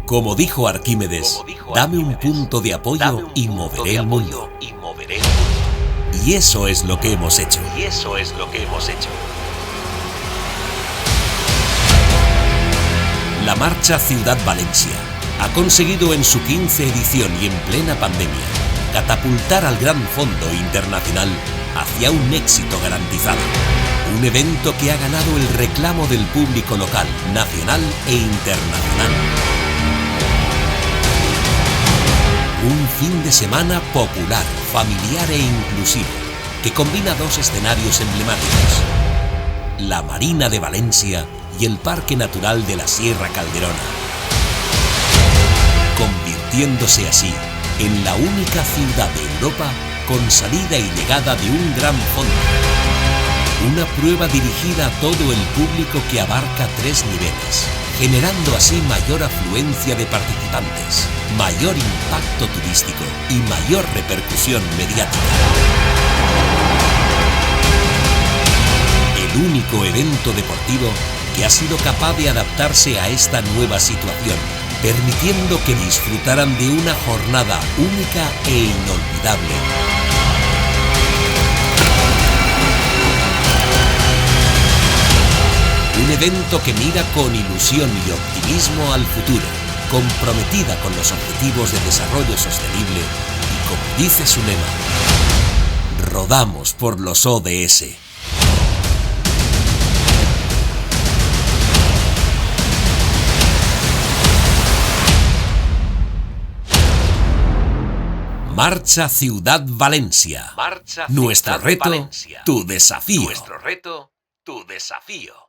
Como dijo Arquímedes, dame un punto de apoyo y moveré el mundo. Y eso es lo que hemos hecho. La Marcha Ciudad Valencia ha conseguido en su 15ª edición y en plena pandemia catapultar al Gran Fondo Internacional hacia un éxito garantizado. Un evento que ha ganado el reclamo del público local, nacional e internacional. Un fin de semana popular, familiar e inclusivo, que combina dos escenarios emblemáticos: la Marina de Valencia y el Parque Natural de la Sierra Calderona, convirtiéndose así en la única ciudad de Europa con salida y llegada de un gran fondo. Una prueba dirigida a todo el público que abarca 3 niveles, generando así mayor afluencia de participantes, mayor impacto turístico y mayor repercusión mediática. El único evento deportivo que ha sido capaz de adaptarse a esta nueva situación, permitiendo que disfrutaran de una jornada única e inolvidable. Un evento que mira con ilusión y optimismo al futuro, comprometida con los objetivos de desarrollo sostenible y, como dice su lema, rodamos por los ODS. Marcha Ciudad Valencia. Nuestro reto, tu desafío.